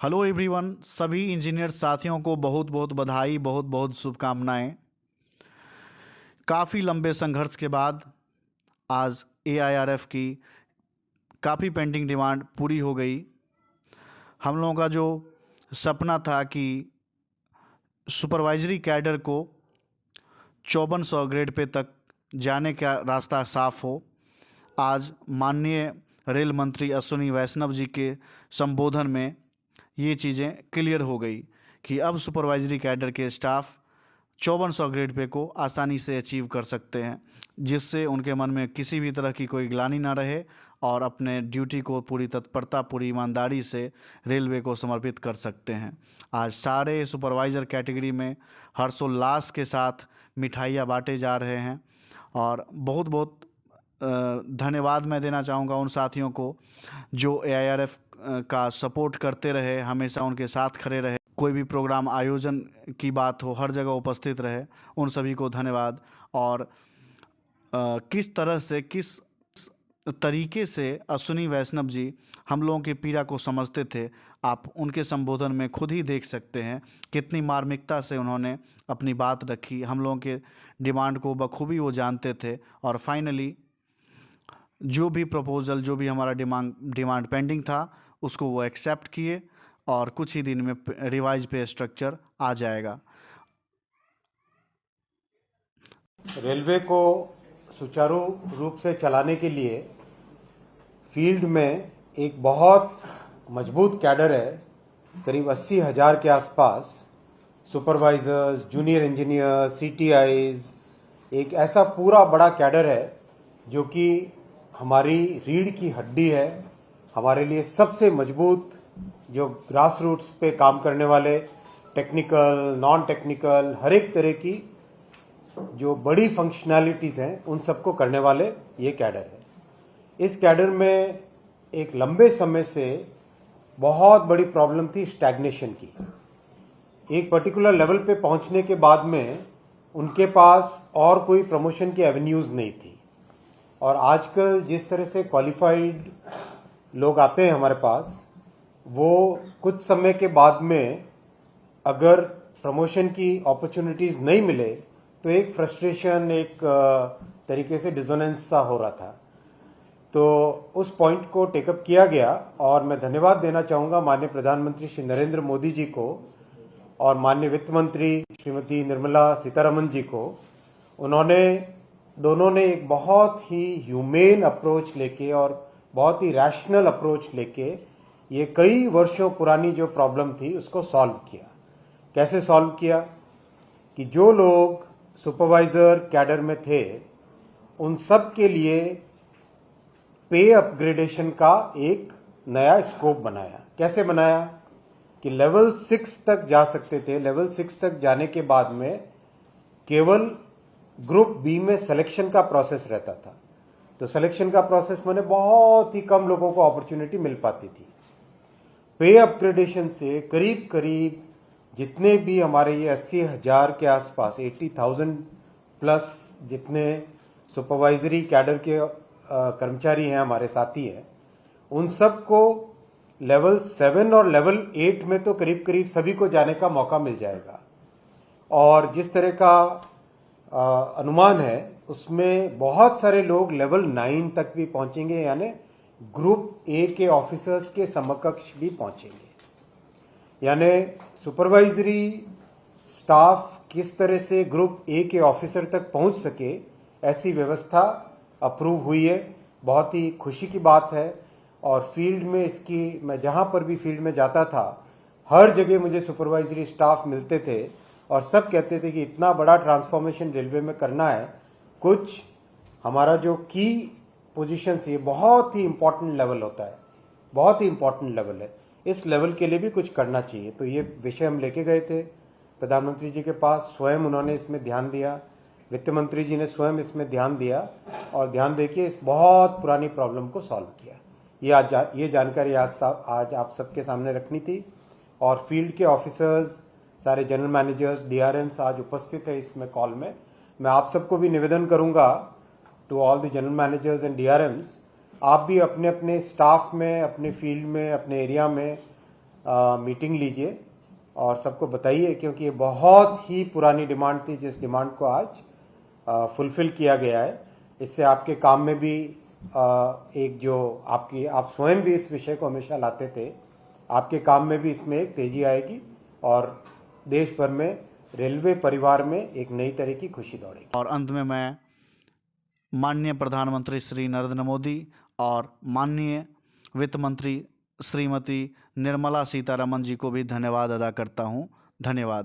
Hello everyone, सभी engineer साथियों को बहुत बहुत बधाई, बहुत बहुत शुभकामनाएं। काफ़ी लंबे संघर्ष के बाद आज एआईआरएफ की काफ़ी पेंडिंग डिमांड पूरी हो गई। हम लोगों का जो सपना था कि सुपरवाइजरी कैडर को 5400 ग्रेड पे तक जाने का रास्ता साफ हो, आज माननीय रेल मंत्री अश्विनी वैष्णव जी के संबोधन में ये चीज़ें क्लियर हो गई कि अब सुपरवाइजरी कैडर के स्टाफ 5400 ग्रेड पे को आसानी से अचीव कर सकते हैं, जिससे उनके मन में किसी भी तरह की कोई ग्लानि ना रहे और अपने ड्यूटी को पूरी तत्परता, पूरी ईमानदारी से रेलवे को समर्पित कर सकते हैं। आज सारे सुपरवाइज़र कैटेगरी में हर्षोल्लास के साथ मिठाइयाँ बांटे जा रहे हैं और बहुत बहुत धन्यवाद मैं देना चाहूँगा उन साथियों को जो एआईआरएफ का सपोर्ट करते रहे, हमेशा उनके साथ खड़े रहे। कोई भी प्रोग्राम आयोजन की बात हो, हर जगह उपस्थित रहे। उन सभी को धन्यवाद। और किस तरह से, किस तरीके से अश्विनी वैष्णव जी हम लोगों की पीड़ा को समझते थे, आप उनके संबोधन में खुद ही देख सकते हैं। कितनी मार्मिकता से उन्होंने अपनी बात रखी, हम लोगों के डिमांड को बखूबी वो जानते थे और फाइनली जो भी प्रपोज़ल, जो भी हमारा डिमांड पेंडिंग था, उसको वो एक्सेप्ट किए और कुछ ही दिन में रिवाइज पे स्ट्रक्चर आ जाएगा। रेलवे को सुचारू रूप से चलाने के लिए फील्ड में एक बहुत मजबूत कैडर है, करीब 80,000 के आसपास सुपरवाइजर्स, जूनियर इंजीनियर, सीटीआईज, एक ऐसा पूरा बड़ा कैडर है जो कि हमारी रीढ़ की हड्डी है। हमारे लिए सबसे मजबूत, जो ग्रास रूट्स पे काम करने वाले, टेक्निकल, नॉन टेक्निकल, हर एक तरह की जो बड़ी फंक्शनैलिटीज़ हैं उन सबको करने वाले ये कैडर है। इस कैडर में एक लंबे समय से बहुत बड़ी प्रॉब्लम थी स्टैग्नेशन की। एक पर्टिकुलर लेवल पे पहुंचने के बाद में उनके पास और कोई प्रमोशन की एवेन्यूज़ नहीं थी। और आजकल जिस तरह से क्वालिफाइड लोग आते हैं हमारे पास, वो कुछ समय के बाद में अगर प्रमोशन की अपॉर्चुनिटीज़ नहीं मिले तो एक फ्रस्ट्रेशन, एक तरीके से डिसोनेंस सा हो रहा था। तो उस पॉइंट को टेकअप किया गया और मैं धन्यवाद देना चाहूँगा माननीय प्रधानमंत्री श्री नरेंद्र मोदी जी को और माननीय वित्त मंत्री श्रीमती निर्मला सीतारमण जी को। दोनों ने एक बहुत ही ह्यूमेन अप्रोच लेके और बहुत ही रैशनल अप्रोच लेके ये कई वर्षों पुरानी जो प्रॉब्लम थी उसको सॉल्व किया। कैसे सॉल्व किया कि जो लोग सुपरवाइजर कैडर में थे उन सब के लिए पे अपग्रेडेशन का एक नया स्कोप बनाया। कैसे बनाया कि लेवल 6 तक जा सकते थे। लेवल 6 तक जाने के बाद में केवल ग्रुप बी में सिलेक्शन का प्रोसेस रहता था। तो सिलेक्शन का प्रोसेस माने बहुत ही कम लोगों को अपॉर्चुनिटी मिल पाती थी। पे अपग्रेडेशन से करीब करीब जितने भी हमारे ये 80,000 के आसपास, 80,000 प्लस जितने सुपरवाइजरी कैडर के कर्मचारी हैं, हमारे साथी हैं, उन सब को लेवल 7 और लेवल 8 में तो करीब करीब सभी को जाने का मौका मिल जाएगा। और जिस तरह का अनुमान है उसमें बहुत सारे लोग लेवल 9 तक भी पहुंचेंगे, यानी ग्रुप ए के ऑफिसर्स के समकक्ष भी पहुंचेंगे। यानी सुपरवाइजरी स्टाफ किस तरह से ग्रुप ए के ऑफिसर तक पहुंच सके, ऐसी व्यवस्था अप्रूव हुई है। बहुत ही खुशी की बात है। और फील्ड में इसकी, मैं जहां पर भी फील्ड में जाता था हर जगह मुझे सुपरवाइजरी स्टाफ मिलते थे और सब कहते थे कि इतना बड़ा ट्रांसफॉर्मेशन रेलवे में करना है, कुछ हमारा जो की पोजीशन से बहुत ही इंपॉर्टेंट लेवल होता है, बहुत ही इंपॉर्टेंट लेवल है, इस लेवल के लिए भी कुछ करना चाहिए। तो ये विषय हम लेके गए थे प्रधानमंत्री जी के पास, स्वयं उन्होंने इसमें ध्यान दिया, वित्त मंत्री जी ने स्वयं इसमें ध्यान दिया और ध्यान देके इस बहुत पुरानी प्रॉब्लम को सॉल्व किया। ये जानकारी आज आप सबके सामने रखनी थी। और फील्ड के ऑफिसर्स, सारे जनरल मैनेजर्स, डीआरएम्स आज उपस्थित है इसमें कॉल में। मैं आप सबको भी निवेदन करूंगा, to all the general managers and DRMs, आप भी अपने अपने स्टाफ में, अपने फील्ड में, अपने एरिया में मीटिंग लीजिए और सबको बताइए, क्योंकि ये बहुत ही पुरानी डिमांड थी, जिस डिमांड को आज फुलफिल किया गया है। इससे आपके काम में भी एक जो आप स्वयं भी इस विषय को हमेशा लाते थे, आपके काम में भी इसमें एक तेजी आएगी और देश भर में रेलवे परिवार में एक नई तरह की खुशी दौड़ेगी। और अंत में मैं माननीय प्रधानमंत्री श्री नरेंद्र मोदी और माननीय वित्त मंत्री श्रीमती निर्मला सीतारमण जी को भी धन्यवाद अदा करता हूँ। धन्यवाद।